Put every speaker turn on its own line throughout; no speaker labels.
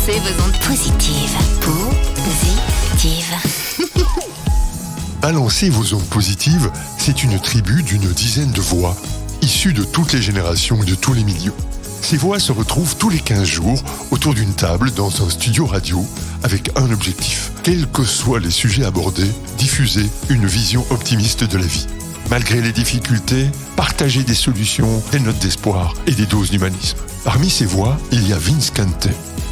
Balancez vos ondes positives. Positives.
Balancer vos ondes positives, c'est une tribu d'une dizaine de voix, issues de toutes les générations et de tous les milieux. Ces voix se retrouvent tous les 15 jours autour d'une table dans un studio radio avec un objectif. Quels que soient les sujets abordés, diffuser une vision optimiste de la vie. Malgré les difficultés, partager des solutions, des notes d'espoir et des doses d'humanisme. Parmi ces voix, il y a Vince Kante,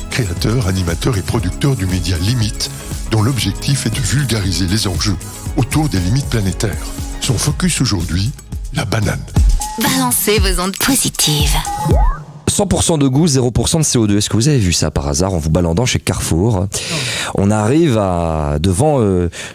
créateur, animateur et producteur du média Limite, dont l'objectif est de vulgariser les enjeux autour des limites planétaires. Son focus aujourd'hui, la banane.
Balancez vos ondes positives.
100% de goût, 0% de CO2. Est-ce que vous avez vu ça par hasard en vous baladant chez Carrefour ? On arrive devant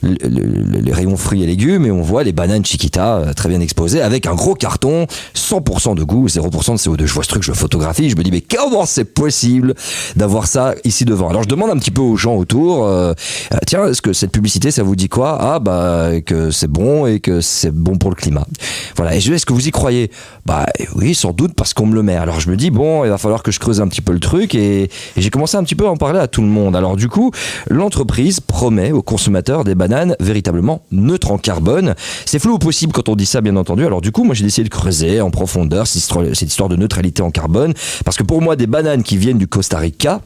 les rayons fruits et légumes et on voit les bananes Chiquita très bien exposées avec un gros carton, 100% de goût, 0% de CO2. Je vois ce truc, je le photographie, je me dis mais comment c'est possible d'avoir ça ici devant ? Alors je demande un petit peu aux gens autour, tiens, est-ce que cette publicité ça vous dit quoi ? Ah bah que c'est bon et que c'est bon pour le climat. Voilà, et je dis est-ce que vous y croyez ? Bah oui, sans doute parce qu'on me le met. Alors je me dis bon, il va falloir que je creuse un petit peu le truc et j'ai commencé un petit peu à en parler à tout le monde. Alors du coup, l'entreprise promet aux consommateurs des bananes véritablement neutres en carbone. C'est flou au possible quand on dit ça, bien entendu. Alors du coup, moi j'ai décidé de creuser en profondeur cette histoire de neutralité en carbone, parce que pour moi, des bananes qui viennent du Costa Rica,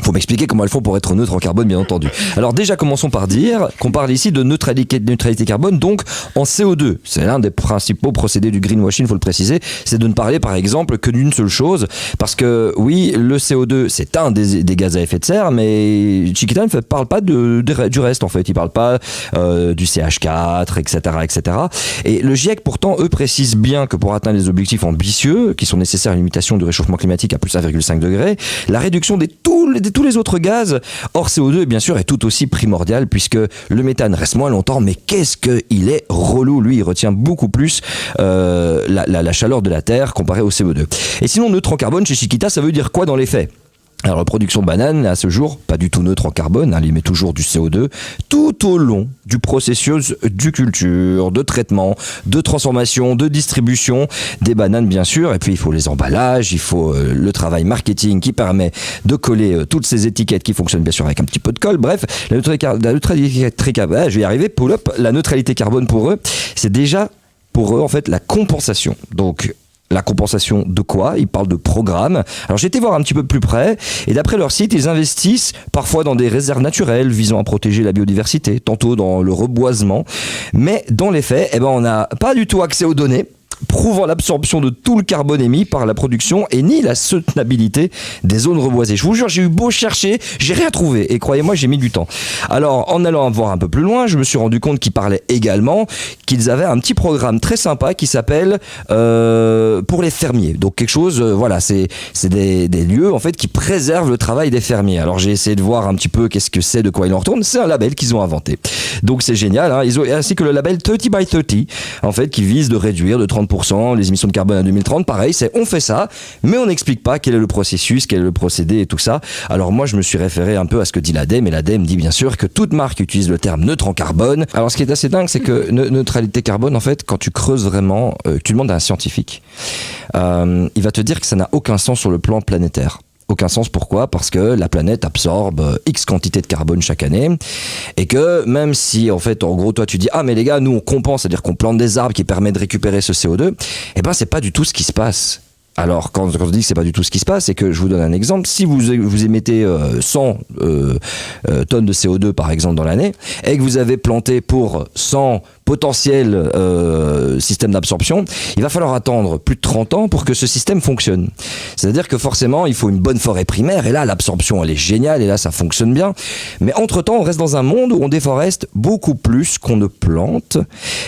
faut m'expliquer comment elles font pour être neutres en carbone, bien entendu. Alors déjà, commençons par dire qu'on parle ici de neutralité carbone, donc en CO2. C'est l'un des principaux procédés du greenwashing, il faut le préciser. C'est de ne parler, par exemple, que d'une seule chose. Parce que, oui, le CO2, c'est un des gaz à effet de serre, mais Chiquita ne parle pas du reste, en fait. Il ne parle pas du CH4, etc., etc. Et le GIEC, pourtant, eux, précisent bien que pour atteindre les objectifs ambitieux, qui sont nécessaires à une limitation du réchauffement climatique à plus 1,5 degré, la réduction de tous les autres gaz hors CO2 bien sûr est tout aussi primordial, puisque le méthane reste moins longtemps, mais qu'est-ce qu'il est relou, lui il retient beaucoup plus la chaleur de la terre comparé au CO2. Et sinon, neutre en carbone chez Chiquita, ça veut dire quoi dans les faits ? Alors la production de bananes, à ce jour, pas du tout neutre en carbone, elle émet toujours du CO2 tout au long du processus du culture, de traitement, de transformation, de distribution des bananes bien sûr, et puis il faut les emballages, il faut le travail marketing qui permet de coller toutes ces étiquettes qui fonctionnent bien sûr avec un petit peu de colle. Bref, la neutralité carbone, je vais y arriver, pull up, la neutralité carbone pour eux, c'est déjà pour eux en fait la compensation. Donc la compensation de quoi ? Ils parlent de programmes. Alors j'ai été voir un petit peu plus près, et d'après leur site, ils investissent parfois dans des réserves naturelles visant à protéger la biodiversité, tantôt dans le reboisement, mais dans les faits, on n'a pas du tout accès aux données prouvant l'absorption de tout le carbone émis par la production et ni la soutenabilité des zones reboisées. Je vous jure, j'ai eu beau chercher, j'ai rien trouvé. Et croyez-moi, j'ai mis du temps. Alors, en allant voir un peu plus loin, je me suis rendu compte qu'ils parlaient également qu'ils avaient un petit programme très sympa qui s'appelle pour les fermiers. Donc quelque chose, voilà, c'est des lieux en fait qui préservent le travail des fermiers. Alors j'ai essayé de voir un petit peu qu'est-ce que c'est, de quoi il en retourne. C'est un label qu'ils ont inventé. Donc c'est génial, hein. Ils ont, ainsi que le label 30 by 30, en fait, qui vise de réduire de 30% les émissions de carbone à 2030. Pareil, on fait ça, mais on n'explique pas quel est le processus, quel est le procédé et tout ça. Alors moi, je me suis référé un peu à ce que dit l'ADEME, et l'ADEME dit bien sûr que toute marque utilise le terme neutre en carbone. Alors ce qui est assez dingue, c'est que neutralité carbone, en fait, quand tu creuses vraiment, tu demandes à un scientifique, il va te dire que ça n'a aucun sens sur le plan planétaire. Aucun sens, pourquoi ? Parce que la planète absorbe X quantité de carbone chaque année, et que même si en fait en gros toi tu dis ah mais les gars nous on compense, c'est-à-dire qu'on plante des arbres qui permettent de récupérer ce CO2, c'est pas du tout ce qui se passe. Alors quand je dis que c'est pas du tout ce qui se passe, c'est que je vous donne un exemple. Si vous émettez 100 tonnes de CO2 par exemple dans l'année, et que vous avez planté pour 100 potentiel système d'absorption, il va falloir attendre plus de 30 ans pour que ce système fonctionne. C'est-à-dire que forcément, il faut une bonne forêt primaire, et là, l'absorption, elle est géniale, et là, ça fonctionne bien. Mais entre-temps, on reste dans un monde où on déforeste beaucoup plus qu'on ne plante.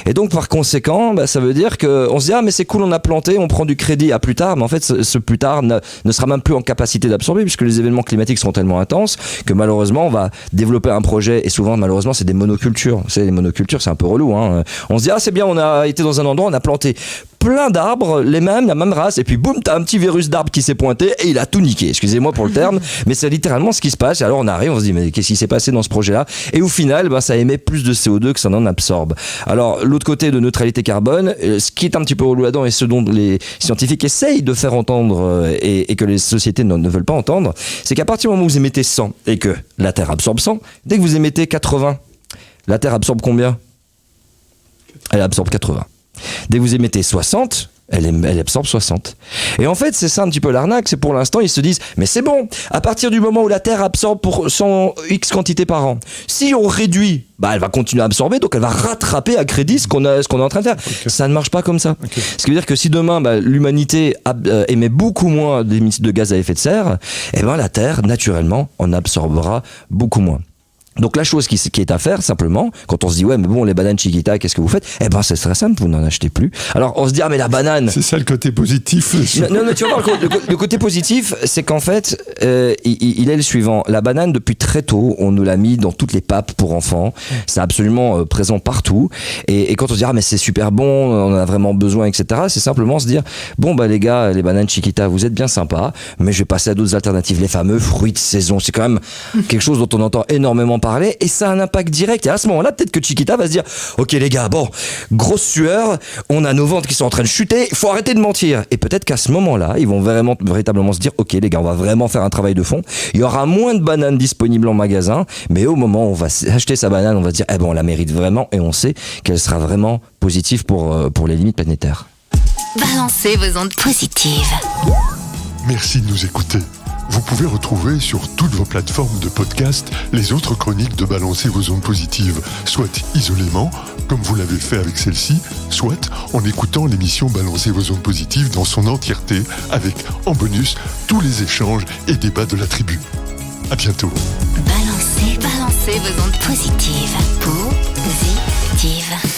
Et donc, par conséquent, ça veut dire qu'on se dit, ah, mais c'est cool, on a planté, on prend du crédit à plus tard, mais en fait, ce plus tard ne sera même plus en capacité d'absorber, puisque les événements climatiques seront tellement intenses que malheureusement, on va développer un projet, et souvent, malheureusement, c'est des monocultures. Les monocultures, c'est un peu relou, hein. Hein. On se dit, c'est bien, on a été dans un endroit, on a planté plein d'arbres, la même race, et puis boum, t'as un petit virus d'arbre qui s'est pointé et il a tout niqué. Excusez-moi pour le terme, mais c'est littéralement ce qui se passe. Et alors on arrive, on se dit, mais qu'est-ce qui s'est passé dans ce projet-là? Et au final, ça émet plus de CO2 que ça n'en absorbe. Alors, l'autre côté de neutralité carbone, ce qui est un petit peu relou là-dedans et ce dont les scientifiques essayent de faire entendre et que les sociétés ne veulent pas entendre, c'est qu'à partir du moment où vous émettez 100 et que la Terre absorbe 100, dès que vous émettez 80, la Terre absorbe combien? Elle absorbe 80. Dès que vous émettez 60, elle absorbe 60. Et en fait, c'est ça un petit peu l'arnaque, c'est pour l'instant, ils se disent, mais c'est bon, à partir du moment où la Terre absorbe pour 100 X quantité par an, si on réduit, elle va continuer à absorber, donc elle va rattraper à crédit ce qu'on est en train de faire. Okay. Ça ne marche pas comme ça. Okay. Ce qui veut dire que si demain, l'humanité émet beaucoup moins d'émissions de gaz à effet de serre, la Terre, naturellement, en absorbera beaucoup moins. Donc la chose qui est à faire simplement, quand on se dit ouais mais bon les bananes Chiquita qu'est-ce que vous faites? C'est très simple, vous n'en achetez plus. Alors on se dit mais la banane...
C'est ça le côté positif.
Non tu vas voir, le côté positif c'est qu'en fait il est le suivant. La banane depuis très tôt on nous l'a mis dans toutes les papes pour enfants. C'est absolument présent partout. Et quand on se dit mais c'est super bon, on en a vraiment besoin etc. C'est simplement se dire les gars les bananes Chiquita vous êtes bien sympas mais je vais passer à d'autres alternatives. Les fameux fruits de saison, c'est quand même quelque chose dont on entend énormément parler et ça a un impact direct. Et à ce moment-là, peut-être que Chiquita va se dire ok les gars, grosse sueur, on a nos ventes qui sont en train de chuter, il faut arrêter de mentir. Et peut-être qu'à ce moment-là, ils vont véritablement se dire ok les gars, on va vraiment faire un travail de fond. Il y aura moins de bananes disponibles en magasin, mais au moment où on va acheter sa banane, on va se dire on la mérite vraiment et on sait qu'elle sera vraiment positive pour les limites planétaires.
Balancez vos ondes positives.
Merci de nous écouter. Vous pouvez retrouver sur toutes vos plateformes de podcast les autres chroniques de Balancer vos ondes positives, soit isolément, comme vous l'avez fait avec celle-ci, soit en écoutant l'émission Balancer vos ondes positives dans son entièreté, avec en bonus tous les échanges et débats de la tribu. À bientôt.
Balancez vos ondes positives. Positive.